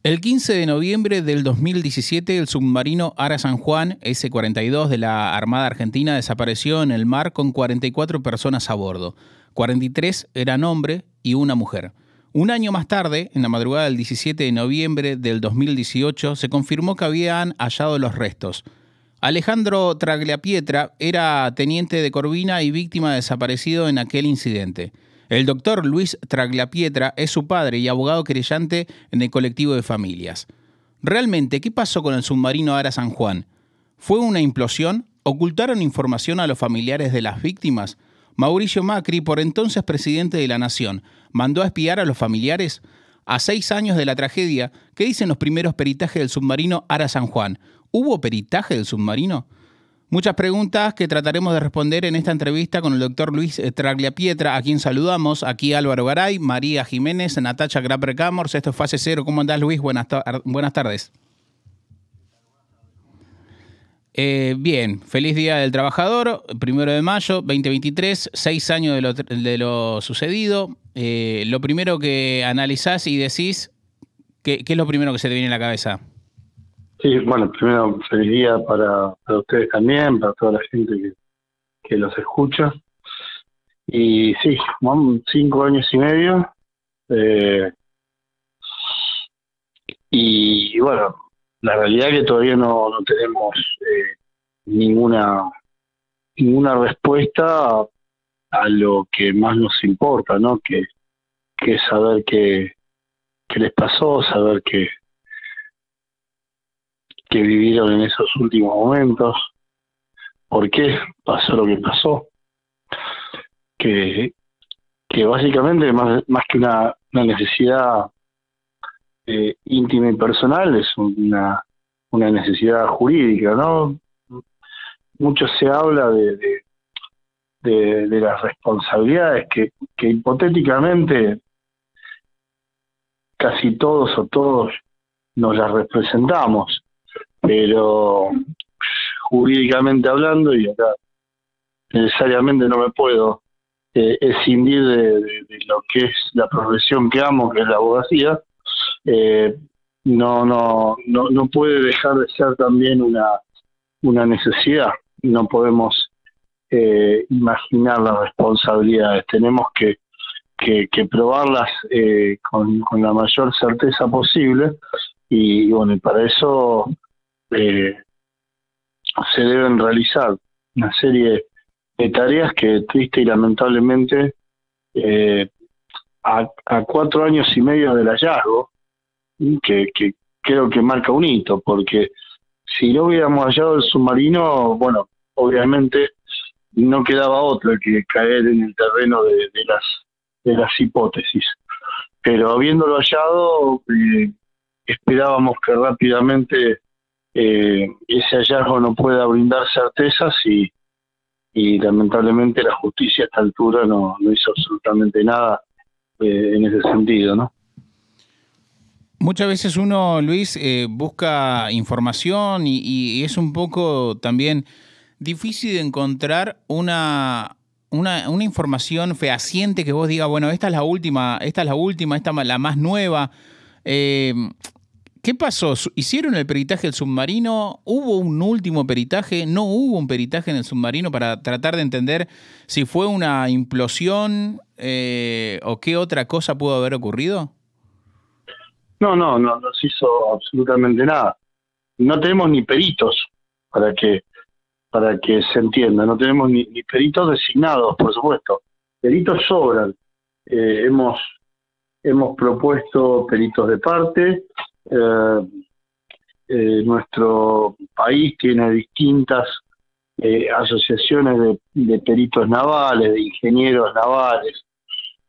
El 15 de noviembre del 2017, el submarino Ara San Juan S-42 de la Armada Argentina desapareció en el mar con 44 personas a bordo. 43 eran hombre y una mujer. Un año más tarde, en la madrugada del 17 de noviembre del 2018, se confirmó que habían hallado los restos. Alejandro Tragliapietra era teniente de Corvina y víctima desaparecido en aquel incidente. El doctor Luis Tragliapietra es su padre y abogado querellante en el colectivo de familias. Realmente, ¿qué pasó con el submarino Ara San Juan? ¿Fue una implosión? ¿Ocultaron información a los familiares de las víctimas? Mauricio Macri, por entonces presidente de la Nación, mandó a espiar a los familiares. A 6 años de la tragedia, ¿qué dicen los primeros peritajes del submarino Ara San Juan? ¿Hubo peritaje del submarino? Muchas preguntas que trataremos de responder en esta entrevista con el doctor Luis Tragliapietra, a quien saludamos. Aquí Álvaro Garay, María Jiménez, Natacha Graper-Camors. Esto es Fase Cero. ¿Cómo andás, Luis? Buenas tardes. Bien, feliz Día del Trabajador, 1 de mayo 2023, 6 años de lo sucedido. Lo primero que analizás y decís, ¿qué es lo primero que se te viene a la cabeza? Sí, bueno, primero feliz día para ustedes también, para toda la gente que los escucha. Y sí, 5 años y medio. Y bueno, la realidad es que todavía no tenemos ninguna respuesta a lo que más nos importa, ¿no? Que es saber qué les pasó, saber qué vivieron en esos últimos momentos, por qué pasó lo que pasó, que básicamente más que una necesidad íntima y personal, es una necesidad jurídica, ¿no? Mucho se habla de las responsabilidades que hipotéticamente casi todos o todos nos las representamos, pero jurídicamente hablando, y acá necesariamente no me puedo escindir de lo que es la profesión que amo, que es la abogacía, no puede dejar de ser también una necesidad. No podemos imaginar las responsabilidades, tenemos que probarlas con la mayor certeza posible, y bueno, y para eso se deben realizar una serie de tareas que triste y lamentablemente a 4 años y medio del hallazgo, que creo que marca un hito, porque si no hubiéramos hallado el submarino, bueno, obviamente no quedaba otra que caer en el terreno de las hipótesis, pero habiéndolo hallado, esperábamos que rápidamente ese hallazgo no pueda brindar certezas, y lamentablemente la justicia a esta altura no hizo absolutamente nada en ese sentido, ¿no? Muchas veces uno, Luis, busca información y es un poco también difícil de encontrar una información fehaciente que vos digas, bueno, esta es la última, esta es la más nueva. ¿Qué pasó? ¿Hicieron el peritaje del submarino? ¿Hubo un último peritaje? ¿No hubo un peritaje en el submarino para tratar de entender si fue una implosión o qué otra cosa pudo haber ocurrido? No se hizo absolutamente nada. No tenemos ni peritos, para que se entienda. No tenemos ni peritos designados, por supuesto. Peritos sobran. Hemos propuesto peritos de parte. Nuestro país tiene distintas asociaciones de peritos navales, de ingenieros navales,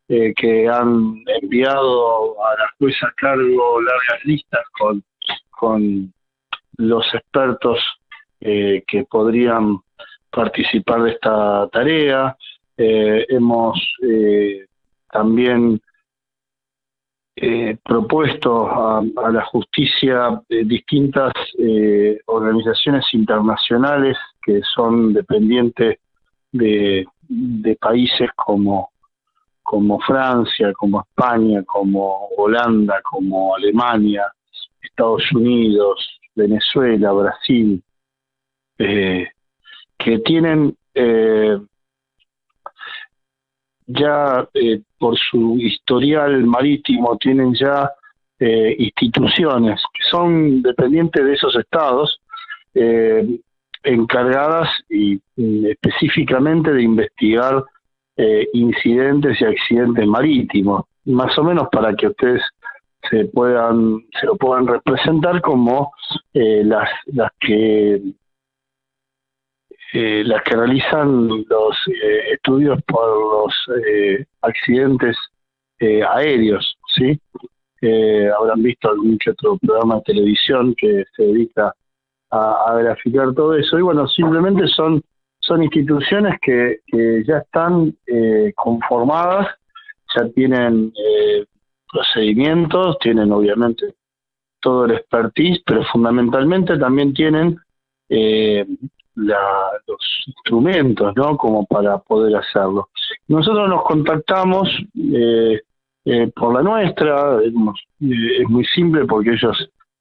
que han enviado a la jueza a cargo largas listas con los expertos que podrían participar de esta tarea. Hemos también propuesto a la justicia distintas organizaciones internacionales que son dependientes de países como Francia, como España, como Holanda, como Alemania, Estados Unidos, Venezuela, Brasil, que tienen ya por su historial marítimo, tienen ya instituciones que son dependientes de esos estados, encargadas y específicamente de investigar incidentes y accidentes marítimos, más o menos para que ustedes se lo puedan representar como las que realizan los estudios por los accidentes aéreos, ¿sí? Habrán visto algún que otro programa de televisión que se dedica a graficar todo eso. Y bueno, simplemente son instituciones que ya están conformadas, ya tienen procedimientos, tienen obviamente todo el expertise, pero fundamentalmente también tienen los instrumentos, ¿no? Como para poder hacerlo. Nosotros nos contactamos por la nuestra, es muy simple porque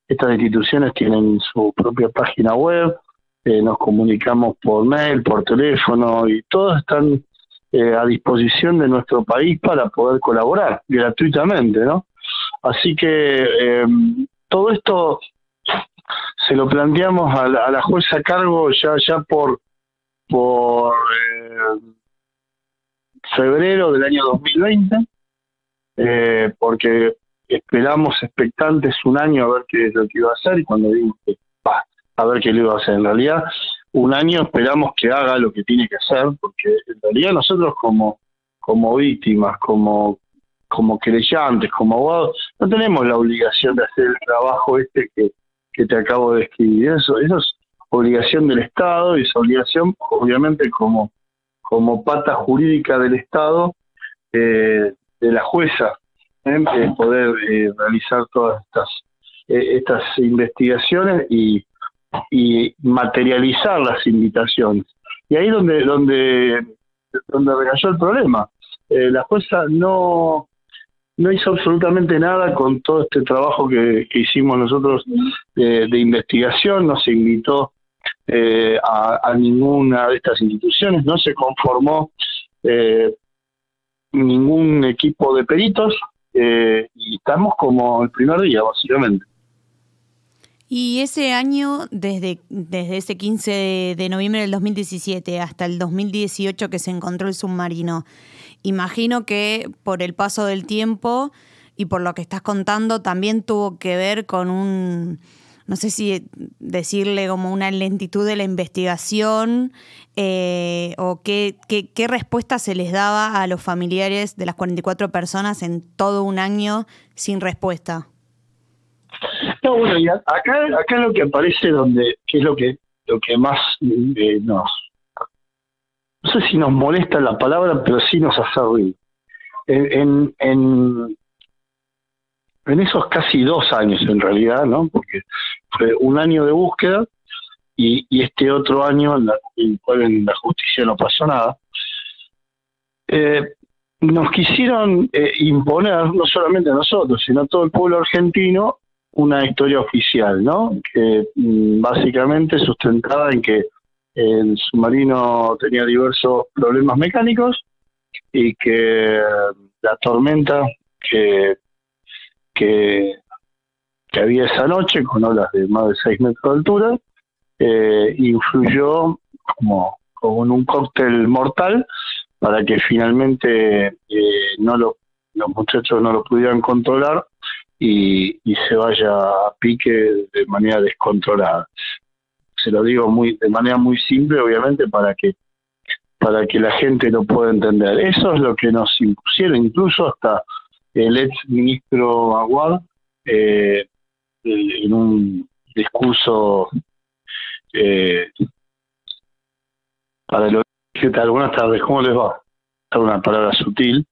estas instituciones tienen su propia página web, nos comunicamos por mail, por teléfono, y todos están a disposición de nuestro país para poder colaborar gratuitamente, ¿no? Así que todo esto se lo planteamos a la jueza a cargo ya por febrero del año 2020, porque esperamos expectantes un año a ver qué es lo que iba a hacer, y cuando digo que a ver qué le iba a hacer, en realidad un año esperamos que haga lo que tiene que hacer, porque en realidad nosotros como víctimas, como querellantes, como abogados, no tenemos la obligación de hacer el trabajo que te acabo de describir. Eso es obligación del Estado, y es obligación, obviamente, como pata jurídica del Estado, de la jueza, poder realizar todas estas investigaciones y materializar las invitaciones. Y ahí donde recayó el problema. La jueza no hizo absolutamente nada con todo este trabajo que hicimos nosotros de investigación. No se invitó a ninguna de estas instituciones, no se conformó ningún equipo de peritos, y estamos como el primer día, básicamente. Y ese año, desde ese 15 de noviembre del 2017 hasta el 2018 que se encontró el submarino, imagino que por el paso del tiempo y por lo que estás contando también tuvo que ver con no sé si decirle como una lentitud de la investigación, o qué respuesta se les daba a los familiares de las 44 personas en todo un año sin respuesta. No, bueno, y acá lo que aparece, que es lo que más no sé si nos molesta la palabra, pero sí nos hace ruido. En esos casi 2 años, en realidad, ¿no? Porque fue un año de búsqueda y este otro año en el cual en la justicia no pasó nada, nos quisieron imponer, no solamente a nosotros, sino a todo el pueblo argentino, una historia oficial, ¿no? Que básicamente sustentaba en que el submarino tenía diversos problemas mecánicos y que la tormenta que había esa noche, con olas de más de 6 metros de altura, influyó como en un cóctel mortal para que finalmente los muchachos no lo pudieran controlar y se vaya a pique de manera descontrolada. Se lo digo de manera muy simple, obviamente, para que la gente lo pueda entender. Eso es lo que nos impusieron, incluso hasta el ex ministro Aguad, en un discurso para los que tal, buenas tardes, ¿cómo les va? Una palabra sutil,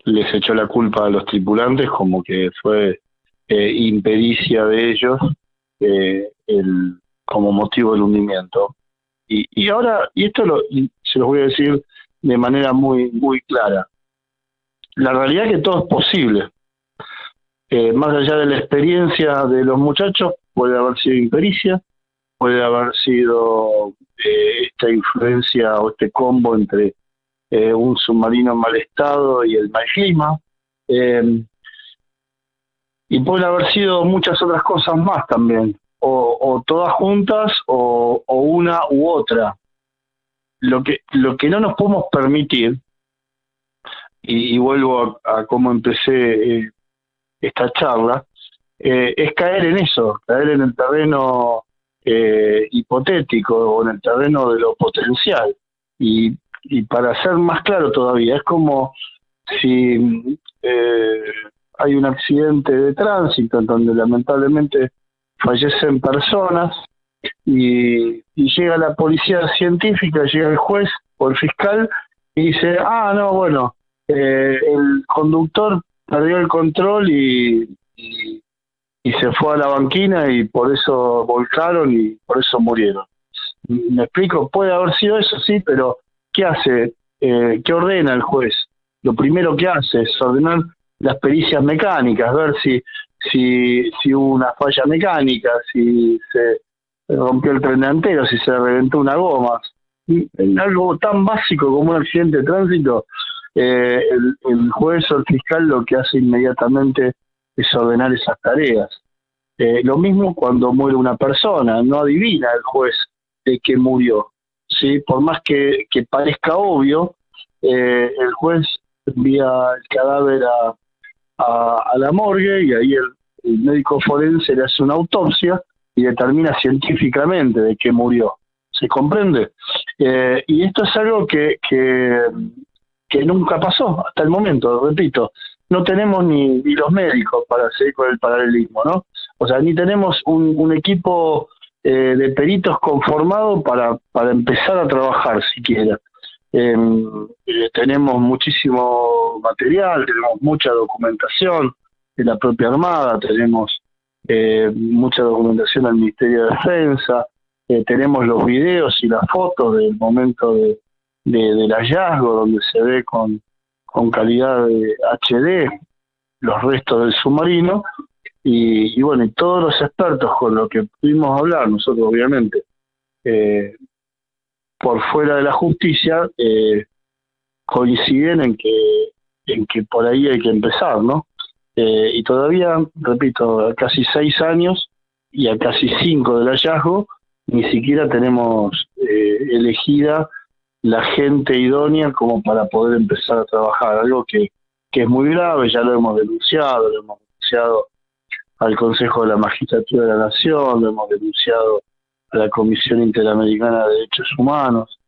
les echó la culpa a los tripulantes como que fue impericia de ellos como motivo del hundimiento. Y ahora, esto se los voy a decir de manera muy, muy clara. La realidad es que todo es posible. más allá de la experiencia de los muchachos, puede haber sido impericia, puede haber sido esta influencia o este combo entre un submarino en mal estado y el mal clima, y pueden haber sido muchas otras cosas más también, o todas juntas o una u otra. Lo que no nos podemos permitir, y vuelvo a cómo empecé esta charla, es caer en eso, caer en el terreno hipotético o en el terreno de lo potencial. Y para ser más claro todavía, es como si hay un accidente de tránsito en donde lamentablemente fallecen personas y llega la policía científica, llega el juez o el fiscal y dice, no, bueno, el conductor perdió el control y se fue a la banquina y por eso volcaron y por eso murieron. ¿Me explico? Puede haber sido eso, sí, pero ¿qué hace? ¿Qué ordena el juez? Lo primero que hace es ordenar las pericias mecánicas, ver si hubo una falla mecánica, si se rompió el tren delantero, si se reventó una goma. En algo tan básico como un accidente de tránsito, el juez o el fiscal lo que hace inmediatamente es ordenar esas tareas. Lo mismo cuando muere una persona, no adivina el juez de qué murió, ¿sí? Por más que parezca obvio, el juez envía el cadáver a la morgue y ahí el médico forense le hace una autopsia y determina científicamente de qué murió. ¿Se comprende? Y esto es algo que nunca pasó hasta el momento, repito. No tenemos ni los médicos para seguir con el paralelismo, ¿no? O sea, ni tenemos un equipo de peritos conformado para empezar a trabajar siquiera. Tenemos muchísimo material, tenemos mucha documentación de la propia Armada, tenemos mucha documentación del Ministerio de Defensa, tenemos los videos y las fotos del momento del hallazgo, donde se ve con calidad de HD los restos del submarino, y bueno, y todos los expertos con los que pudimos hablar, nosotros obviamente, por fuera de la justicia, coinciden en que por ahí hay que empezar, ¿no? Y todavía, repito, a casi 6 años y a casi 5 del hallazgo, ni siquiera tenemos elegida la gente idónea como para poder empezar a trabajar, algo que es muy grave. Ya lo hemos denunciado al Consejo de la Magistratura de la Nación, lo hemos denunciado a la Comisión Interamericana de Derechos Humanos,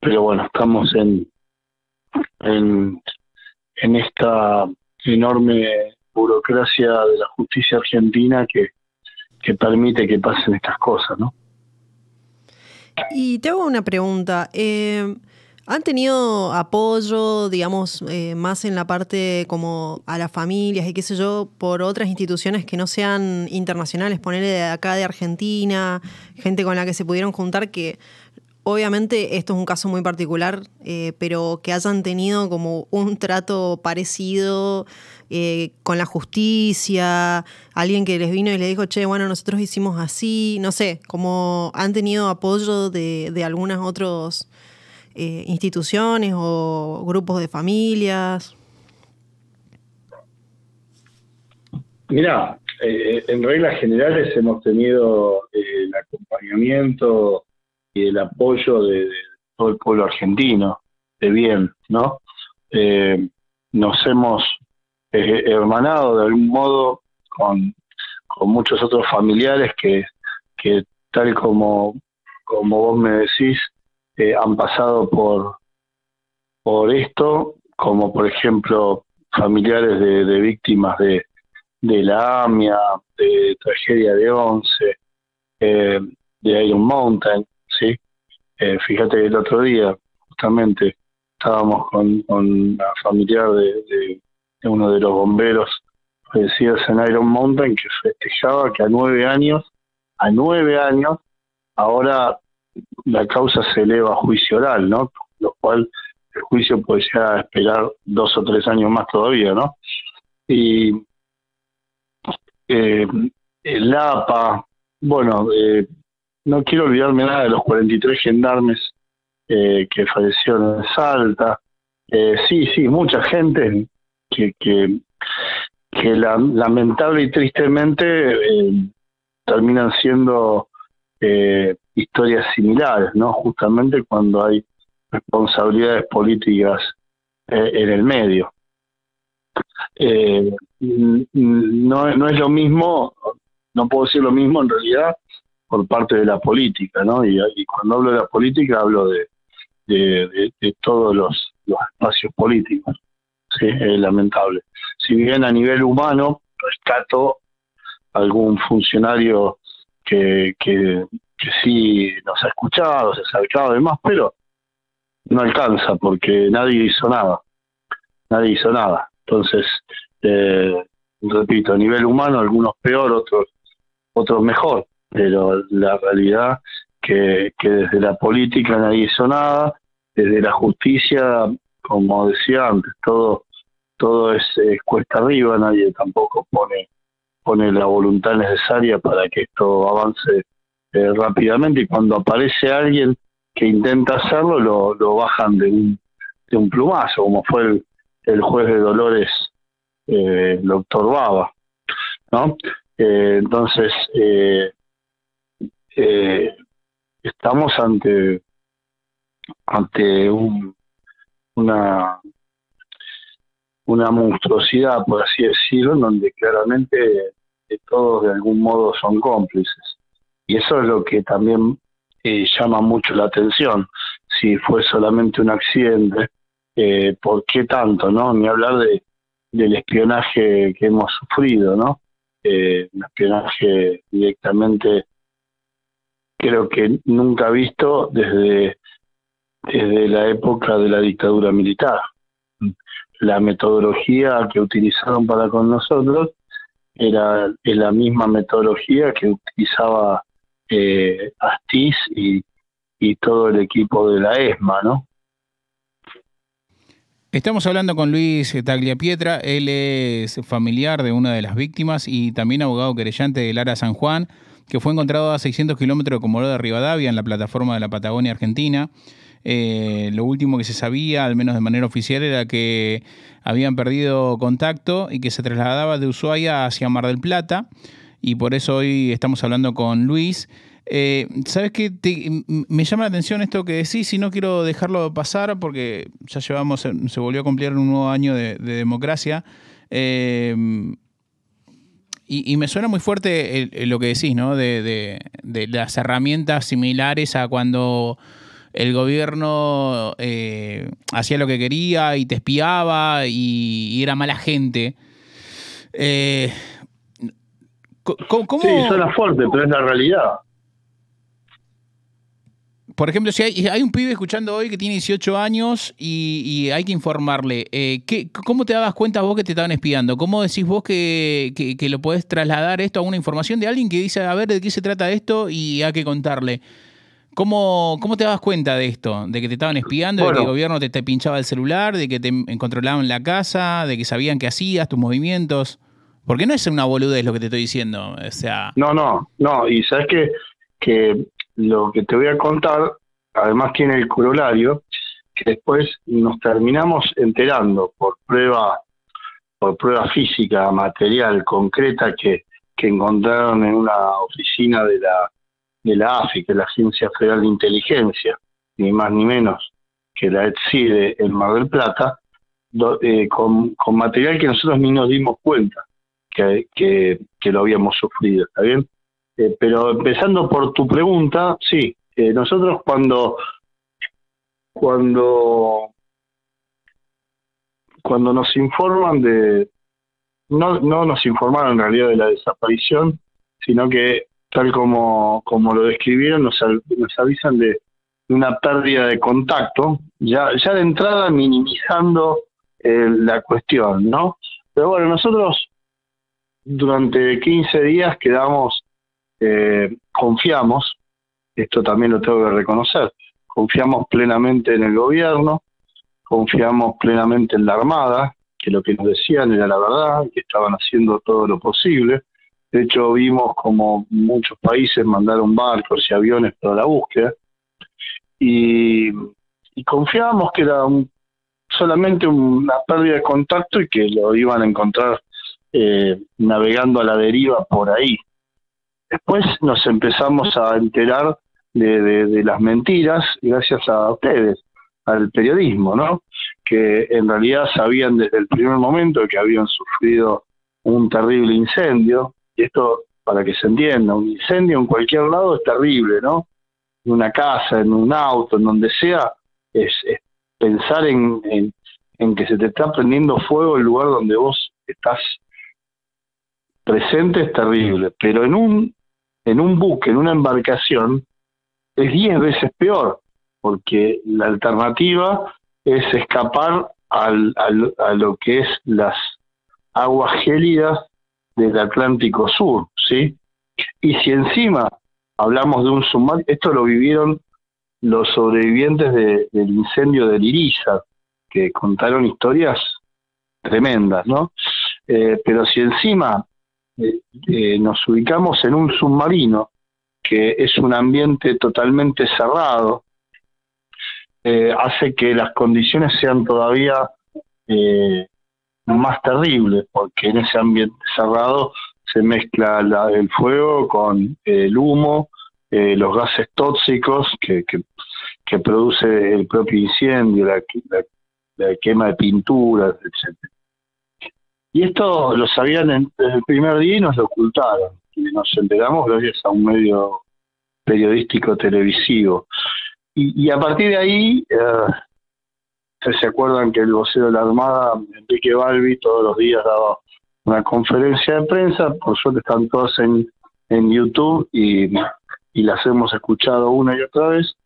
pero bueno, estamos en esta enorme burocracia de la justicia argentina que permite que pasen estas cosas, ¿no? Y te hago una pregunta. ¿Han tenido apoyo, digamos, más en la parte como a las familias y qué sé yo, por otras instituciones que no sean internacionales, ponerle de acá de Argentina, gente con la que se pudieron juntar, que obviamente esto es un caso muy particular, pero que hayan tenido como un trato parecido con la justicia, alguien que les vino y les dijo, che, bueno, nosotros hicimos así, no sé, como han tenido apoyo de algunas otras instituciones o grupos de familias? Mirá, en reglas generales hemos tenido el acompañamiento y el apoyo de todo el pueblo argentino, de bien, ¿no? Nos hemos hermanado de algún modo con muchos otros familiares que tal como vos me decís, han pasado por esto, como por ejemplo familiares de víctimas de la AMIA, de tragedia de 11, de Iron Mountain, ¿sí? Fíjate que el otro día justamente estábamos con una familiar de uno de los bomberos fallecidos en Iron Mountain, que festejaba que a 9 años, ahora la causa se eleva a juicio oral, ¿no? Lo cual el juicio puede llegar a esperar 2 o 3 años más todavía, ¿no? Y eh, el APA, bueno, no quiero olvidarme nada de los 43 gendarmes que fallecieron en Salta. Sí, mucha gente que lamentable y tristemente terminan siendo historias similares, ¿no? Justamente cuando hay responsabilidades políticas en el medio. No es lo mismo, no puedo decir lo mismo en realidad por parte de la política, ¿no? Y cuando hablo de la política hablo de todos los espacios políticos. Sí, es lamentable. Si bien a nivel humano rescato algún funcionario que sí nos ha escuchado, se ha acercado y demás, pero no alcanza porque nadie hizo nada. Entonces, repito, a nivel humano algunos peor, otros mejor, pero la realidad que desde la política nadie hizo nada, desde la justicia, como decía antes, todo es cuesta arriba, nadie tampoco pone la voluntad necesaria para que esto avance rápidamente, y cuando aparece alguien que intenta hacerlo lo bajan de un plumazo, como fue el juez de Dolores, el doctor Baba, ¿no? Entonces estamos ante una monstruosidad, por así decirlo, en donde claramente todos de algún modo son cómplices. Y eso es lo que también llama mucho la atención. Si fue solamente un accidente, ¿por qué tanto, no? Ni hablar del espionaje que hemos sufrido, ¿no? Un espionaje directamente, creo que nunca visto desde la época de la dictadura militar. La metodología que utilizaron para con nosotros era la misma metodología que utilizaba Astiz y todo el equipo de la ESMA, ¿no? Estamos hablando con Luis Tagliapietra. Él es familiar de una de las víctimas y también abogado querellante del ARA San Juan, que fue encontrado a 600 kilómetros de Comodoro de Rivadavia, en la plataforma de la Patagonia Argentina. Lo último que se sabía, al menos de manera oficial, era que habían perdido contacto y que se trasladaba de Ushuaia hacia Mar del Plata, y por eso hoy estamos hablando con Luis. ¿Sabes qué? Me llama la atención esto que decís, y no quiero dejarlo pasar porque ya se volvió a cumplir un nuevo año de democracia. Y me suena muy fuerte lo que decís, ¿no? De las herramientas similares a cuando el gobierno hacía lo que quería y te espiaba y era mala gente. ¿Cómo? Sí, suena fuerte, pero es la realidad. Por ejemplo, si hay un pibe escuchando hoy que tiene 18 años y hay que informarle, ¿cómo te dabas cuenta vos que te estaban espiando? ¿Cómo decís vos que lo podés trasladar esto a una información de alguien que dice, a ver, de qué se trata esto y hay que contarle? ¿Cómo te dabas cuenta de esto? ¿De que te estaban espiando? Bueno, ¿de que el gobierno te pinchaba el celular? ¿De que te controlaban la casa? ¿De que sabían qué hacías, tus movimientos? Porque no es una boludez lo que te estoy diciendo. O sea... No. Y sabes que lo que te voy a contar, además tiene el corolario, que después nos terminamos enterando por prueba física, material, concreta, que encontraron en una oficina de la AFI, que es la Agencia Federal de Inteligencia, ni más ni menos que la ETSIDE en Mar del Plata, con material que nosotros ni nos dimos cuenta que lo habíamos sufrido, ¿está bien? Pero empezando por tu pregunta, sí, nosotros cuando nos informan no nos informaron en realidad de la desaparición, sino que tal como lo describieron, nos avisan de una pérdida de contacto, ya de entrada minimizando la cuestión, ¿no? Pero bueno, nosotros durante 15 días confiamos, esto también lo tengo que reconocer, confiamos plenamente en el gobierno, confiamos plenamente en la Armada, que lo que nos decían era la verdad, que estaban haciendo todo lo posible, De hecho, vimos como muchos países mandaron barcos y aviones para la búsqueda, y, y confiábamos que era solamente una pérdida de contacto y que lo iban a encontrar navegando a la deriva por ahí. Después nos empezamos a enterar de las mentiras gracias a ustedes, al periodismo, ¿no? Que en realidad sabían desde el primer momento que habían sufrido un terrible incendio. Y esto, para que se entienda, un incendio en cualquier lado es terrible, ¿no? En una casa, en un auto, en donde sea, es pensar en que se te está prendiendo fuego el lugar donde vos estás presente es terrible, pero en un buque, en una embarcación, es 10 veces peor, porque la alternativa es escapar a lo que es las aguas gélidas del Atlántico Sur, ¿sí? Y si encima hablamos de un submarino, esto lo vivieron los sobrevivientes del incendio de Liriza, que contaron historias tremendas, ¿no? Pero si encima nos ubicamos en un submarino, que es un ambiente totalmente cerrado, hace que las condiciones sean todavía más terribles, porque en ese ambiente cerrado se mezcla el fuego con el humo, los gases tóxicos que produce el propio incendio, la quema de pinturas, etcétera. Y esto lo sabían desde el primer día y nos lo ocultaron. Y nos enteramos gracias a un medio periodístico televisivo. Y a partir de ahí, se acuerdan que el vocero de la Armada, Enrique Balbi, todos los días daba una conferencia de prensa. Por suerte están todos en YouTube y las hemos escuchado una y otra vez.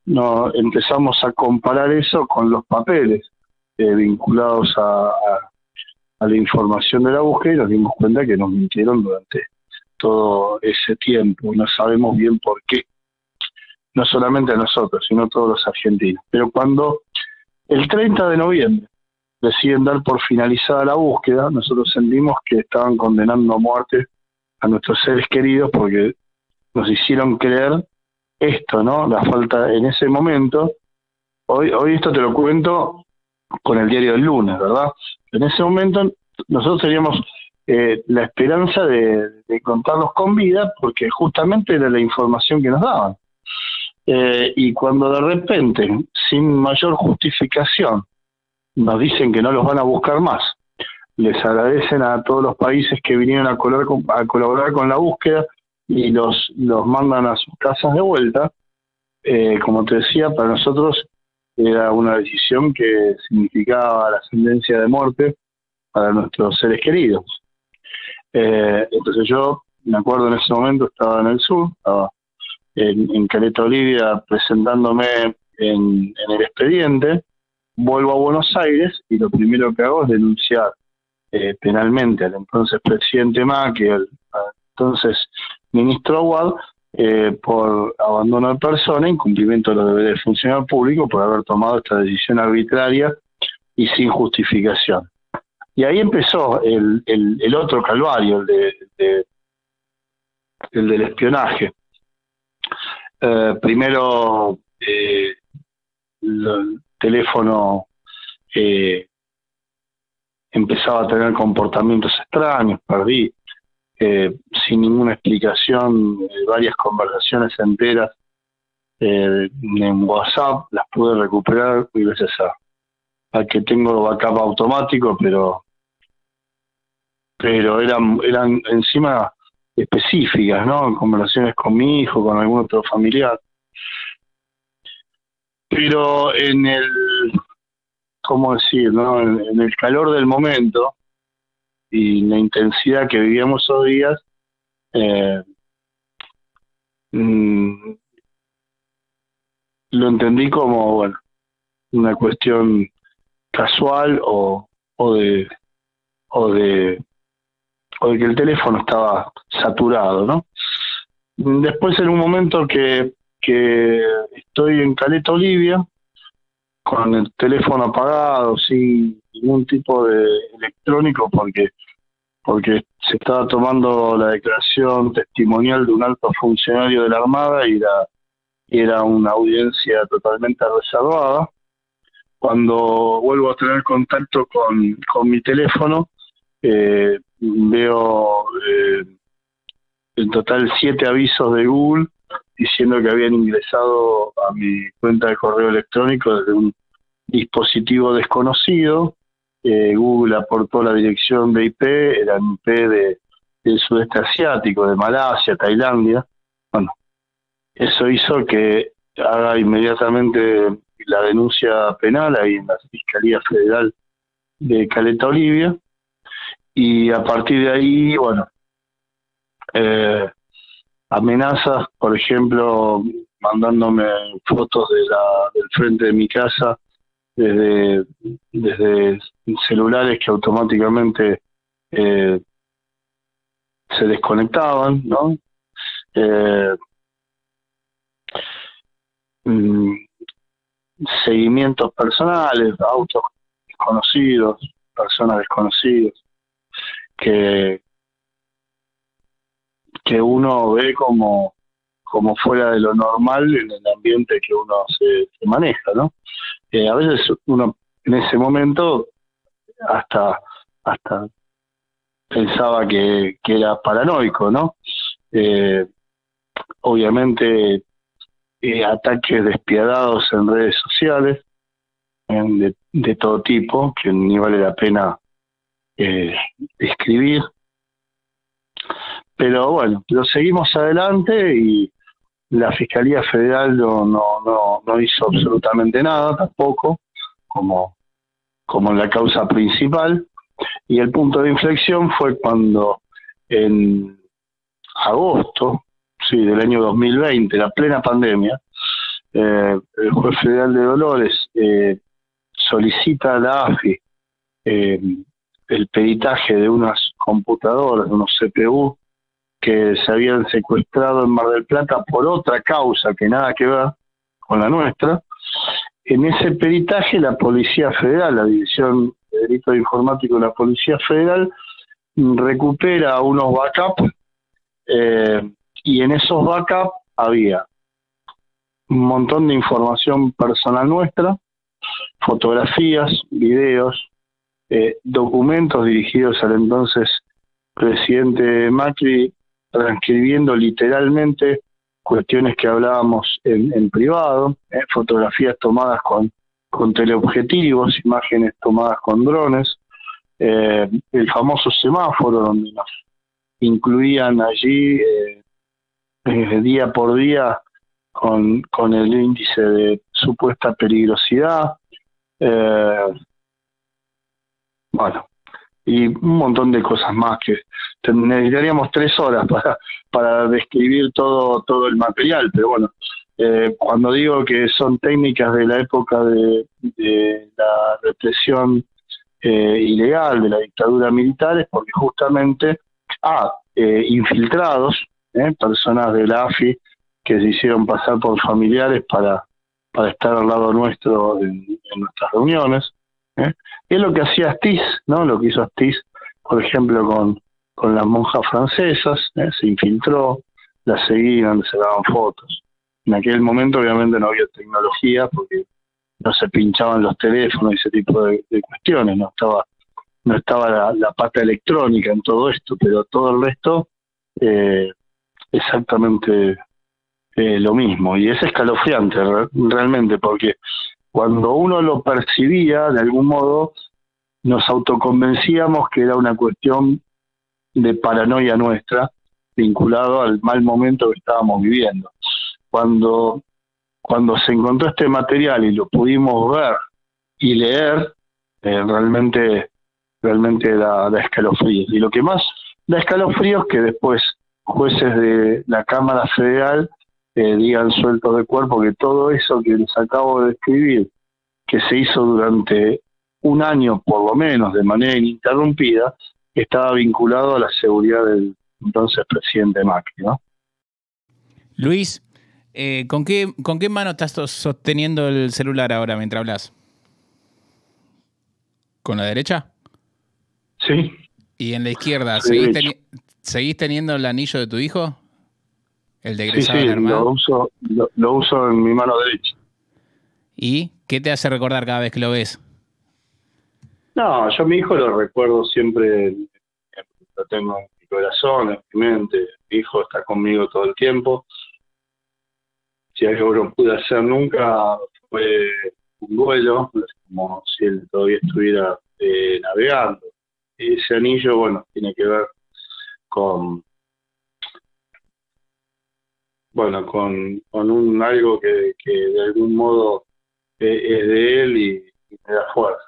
No, empezamos a comparar eso con los papeles vinculados a la información de la búsqueda y nos dimos cuenta que nos mintieron durante todo ese tiempo. No sabemos bien por qué, no solamente a nosotros, sino a todos los argentinos. Pero cuando el 30 de noviembre deciden dar por finalizada la búsqueda, nosotros sentimos que estaban condenando a muerte a nuestros seres queridos porque nos hicieron creer esto, ¿no? La falta en ese momento. Hoy esto te lo cuento con el diario del lunes, ¿verdad? En ese momento nosotros teníamos la esperanza de encontrarlos con vida porque justamente era la información que nos daban. Y cuando de repente, sin mayor justificación, nos dicen que no los van a buscar más, les agradecen a todos los países que vinieron a colaborar con la búsqueda y los mandan a sus casas de vuelta, como te decía, para nosotros era una decisión que significaba la sentencia de muerte para nuestros seres queridos. Entonces yo me acuerdo en ese momento estaba en el sur, estaba en Caleta Olivia presentándome en el expediente, vuelvo a Buenos Aires y lo primero que hago es denunciar penalmente al entonces presidente Macri, al entonces ministro Aguad, por abandono de persona, incumplimiento de los deberes del funcionario público, por haber tomado esta decisión arbitraria y sin justificación. Y ahí empezó el otro calvario, el del espionaje. Primero, el teléfono empezaba a tener comportamientos extraños, perdí sin ninguna explicación varias conversaciones enteras en WhatsApp, las pude recuperar gracias a que tengo backup automático, pero eran encima específicas, ¿no? Conversaciones con mi hijo, con algún otro familiar. Pero ¿cómo decir, no? En el calor del momento y la intensidad que vivíamos esos días, lo entendí como, bueno, una cuestión casual o de que el teléfono estaba saturado, ¿no? Después, en un momento que estoy en Caleta Olivia, con el teléfono apagado, sin ningún tipo de electrónico, porque porque se estaba tomando la declaración testimonial de un alto funcionario de la Armada y era una audiencia totalmente reservada. Cuando vuelvo a tener contacto con mi teléfono, veo en total 7 avisos de Google diciendo que habían ingresado a mi cuenta de correo electrónico desde un dispositivo desconocido. Google aportó la dirección de IP, era IP del sudeste asiático, de Malasia, Tailandia. Bueno, eso hizo que haga inmediatamente la denuncia penal ahí en la Fiscalía Federal de Caleta Olivia, y a partir de ahí, bueno, amenazas, por ejemplo, mandándome fotos del frente de mi casa desde celulares que automáticamente se desconectaban, ¿no? Seguimientos personales, autos desconocidos, personas desconocidas, que uno ve como fuera de lo normal en el ambiente que uno se maneja, ¿no? A veces uno en ese momento hasta pensaba que era paranoico, ¿no? Obviamente ataques despiadados en redes sociales de todo tipo, que ni vale la pena describir. Pero bueno, lo seguimos adelante y la Fiscalía Federal no hizo absolutamente nada tampoco, como en la causa principal. Y el punto de inflexión fue cuando en agosto, sí, del año 2020, la plena pandemia, el juez federal de Dolores solicita a la AFI el peritaje de unas computadoras, de unos CPU, que se habían secuestrado en Mar del Plata por otra causa que nada que ver con la nuestra. En ese peritaje la Policía Federal, la División de Delitos Informáticos de la Policía Federal, recupera unos backups, y en esos backups había un montón de información personal nuestra, fotografías, videos, documentos dirigidos al entonces presidente Macri, transcribiendo literalmente cuestiones que hablábamos en privado, fotografías tomadas con teleobjetivos, imágenes tomadas con drones, el famoso semáforo donde nos incluían allí día por día con el índice de supuesta peligrosidad, bueno, y un montón de cosas más que necesitaríamos 3 horas para describir todo el material, pero bueno, cuando digo que son técnicas de la época de la represión ilegal, de la dictadura militar, es porque justamente infiltrados, personas de la AFI que se hicieron pasar por familiares para estar al lado nuestro en nuestras reuniones. Es lo que hacía Astiz, ¿no? Lo que hizo Astiz, por ejemplo, con las monjas francesas, se infiltró, las seguían, se daban fotos. En aquel momento obviamente no había tecnología porque no se pinchaban los teléfonos y ese tipo de cuestiones, no estaba la pata electrónica en todo esto, pero todo el resto exactamente lo mismo. Y es escalofriante realmente, porque cuando uno lo percibía, de algún modo, nos autoconvencíamos que era una cuestión de paranoia nuestra, vinculado al mal momento que estábamos viviendo. Cuando se encontró este material y lo pudimos ver y leer, realmente da escalofríos. Y lo que más da escalofríos es que después jueces de la Cámara Federal digan sueltos de cuerpo que todo eso que les acabo de describir, que se hizo durante un año por lo menos de manera ininterrumpida, estaba vinculado a la seguridad del entonces presidente Macri, ¿no? Luis, ¿con qué mano estás sosteniendo el celular ahora mientras hablas? ¿Con la derecha? Sí. ¿Y en la izquierda, Soy derecho. seguís teniendo el anillo de tu hijo? ¿El de Sí, egresado sí, de la Armada? lo uso en mi mano derecha. ¿Y qué te hace recordar cada vez que lo ves? No, yo a mi hijo lo recuerdo siempre, lo tengo en mi corazón, en mi mente. Mi hijo está conmigo todo el tiempo. Si algo no pude hacer nunca fue un duelo, es como si él todavía estuviera navegando. Y ese anillo, bueno, tiene que ver con, bueno, con un algo que de algún modo es de él y me da fuerza.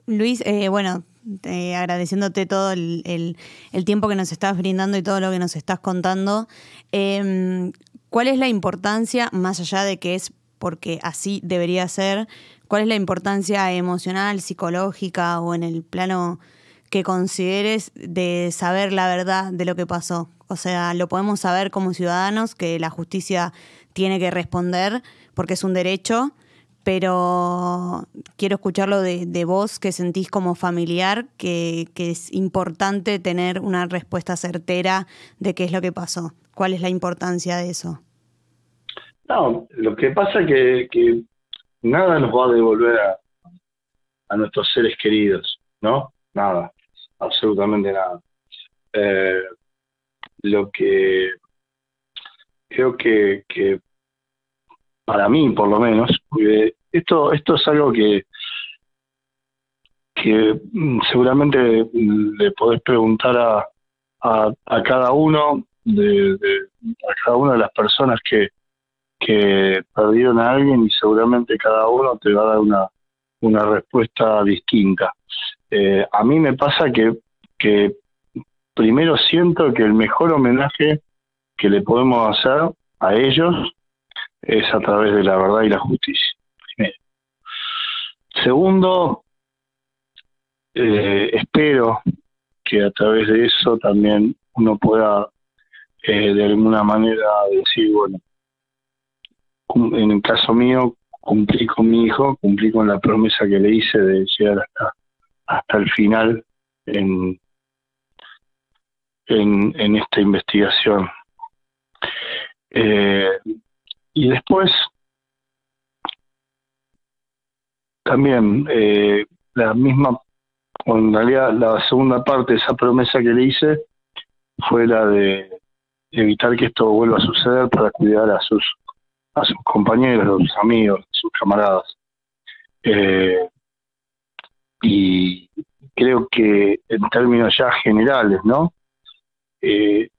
Luis, bueno, agradeciéndote todo el tiempo que nos estás brindando y todo lo que nos estás contando, ¿cuál es la importancia, más allá de que es porque así debería ser, cuál es la importancia emocional, psicológica o en el plano que consideres de saber la verdad de lo que pasó? O sea, lo podemos saber como ciudadanos, que la justicia tiene que responder porque es un derecho, pero quiero escucharlo de vos, que sentís como familiar, que es importante tener una respuesta certera de qué es lo que pasó. ¿Cuál es la importancia de eso? No, lo que pasa es que nada nos va a devolver a nuestros seres queridos, ¿no? Nada, absolutamente nada. Eh, lo que creo que para mí, por lo menos, porque esto es algo que seguramente le podés preguntar a cada uno a cada una de las personas que perdieron a alguien y seguramente cada uno te va a dar una respuesta distinta. A mí me pasa que primero siento que el mejor homenaje que le podemos hacer a ellos es a través de la verdad y la justicia. Primero. Segundo, espero que a través de eso también uno pueda de alguna manera decir, bueno, en el caso mío, cumplí con mi hijo, cumplí con la promesa que le hice de llegar hasta el final en, en esta investigación. Y después, también, la misma, en realidad la segunda parte de esa promesa que le hice fue la de evitar que esto vuelva a suceder para cuidar a sus compañeros, a sus amigos, a sus camaradas. Y creo que en términos ya generales, ¿no? El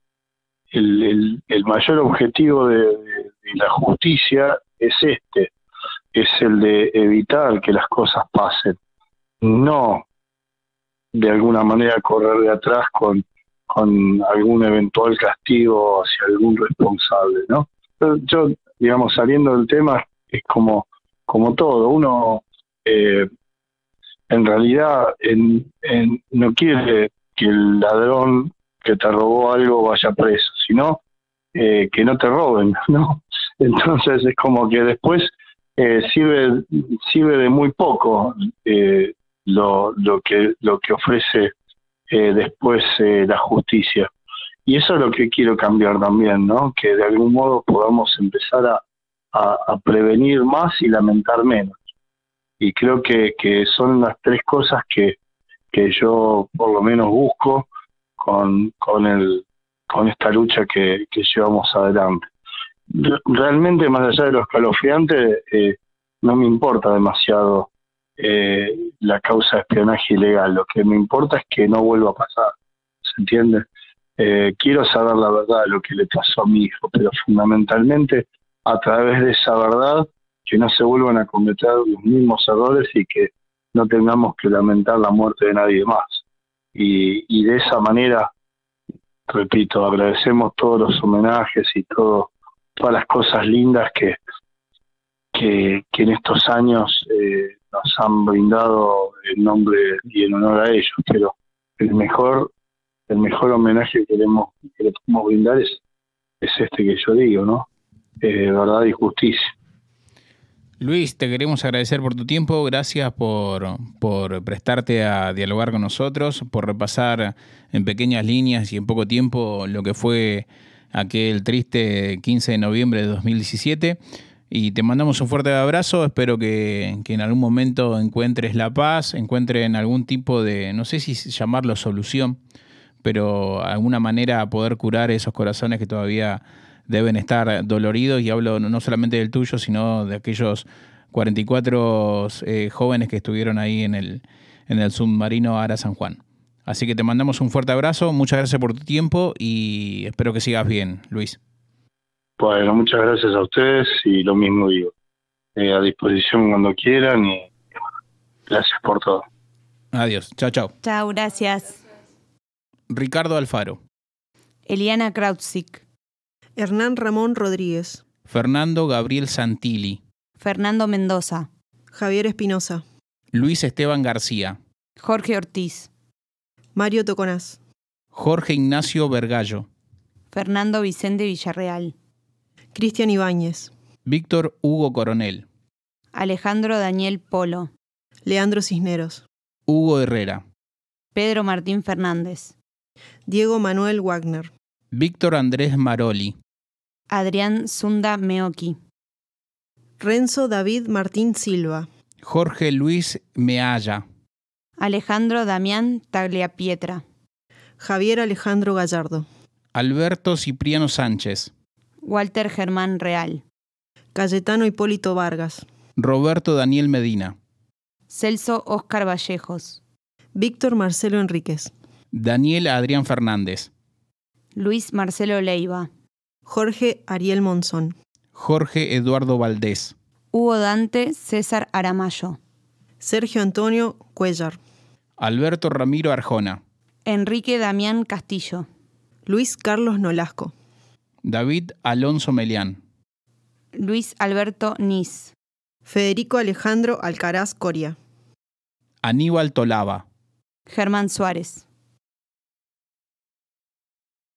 mayor objetivo de la justicia es el de evitar que las cosas pasen, no de alguna manera correr de atrás con algún eventual castigo hacia algún responsable, ¿no? Yo, digamos, saliendo del tema, es como todo, uno en realidad no quiere que el ladrón que te robó algo vaya preso, sino que no te roben, ¿no? Entonces es como que después sirve de muy poco lo que ofrece después la justicia. Y eso es lo que quiero cambiar también, ¿no? Que de algún modo podamos empezar a prevenir más y lamentar menos. Y creo que son las tres cosas que yo por lo menos busco con esta lucha que llevamos adelante. Realmente, más allá de lo escalofriante, no me importa demasiado la causa de espionaje ilegal. Lo que me importa es que no vuelva a pasar, ¿se entiende? Quiero saber la verdad de lo que le pasó a mi hijo, pero fundamentalmente a través de esa verdad que no se vuelvan a cometer los mismos errores y que no tengamos que lamentar la muerte de nadie más. Y de esa manera, repito, agradecemos todos los homenajes y todas las cosas lindas que en estos años nos han brindado en nombre y en honor a ellos, pero el mejor homenaje que le podemos brindar es este que yo digo, ¿no? Verdad y justicia. Luis, te queremos agradecer por tu tiempo, gracias por prestarte a dialogar con nosotros, por repasar en pequeñas líneas y en poco tiempo lo que fue aquel triste 15 de noviembre de 2017. Y te mandamos un fuerte abrazo, espero que en algún momento encuentres la paz, encuentren algún tipo de, no sé si llamarlo solución, pero alguna manera poder curar esos corazones que todavía deben estar doloridos, y hablo no solamente del tuyo, sino de aquellos 44 jóvenes que estuvieron ahí en el submarino Ara San Juan. Así que te mandamos un fuerte abrazo, muchas gracias por tu tiempo y espero que sigas bien, Luis. Bueno, muchas gracias a ustedes y lo mismo digo. A disposición cuando quieran y gracias por todo. Adiós, chao, chao. Chao, gracias. Ricardo Alfaro. Eliana Krautzik. Hernán Ramón Rodríguez. Fernando Gabriel Santilli. Fernando Mendoza. Javier Espinosa. Luis Esteban García. Jorge Ortiz. Mario Toconás. Jorge Ignacio Vergallo. Fernando Vicente Villarreal. Cristian Ibáñez. Víctor Hugo Coronel. Alejandro Daniel Polo. Leandro Cisneros. Hugo Herrera. Pedro Martín Fernández. Diego Manuel Wagner. Víctor Andrés Maroli. Adrián Zunda Meoki. Renzo David Martín Silva. Jorge Luis Mealla. Alejandro Damián Tagliapietra. Javier Alejandro Gallardo. Alberto Cipriano Sánchez. Walter Germán Real. Cayetano Hipólito Vargas. Roberto Daniel Medina. Celso Óscar Vallejos. Víctor Marcelo Enríquez. Daniel Adrián Fernández. Luis Marcelo Leiva. Jorge Ariel Monzón. Jorge Eduardo Valdés. Hugo Dante César Aramayo. Sergio Antonio Cuellar. Alberto Ramiro Arjona. Enrique Damián Castillo. Luis Carlos Nolasco. David Alonso Melián. Luis Alberto Nis. Federico Alejandro Alcaraz Coria. Aníbal Tolaba. Germán Suárez.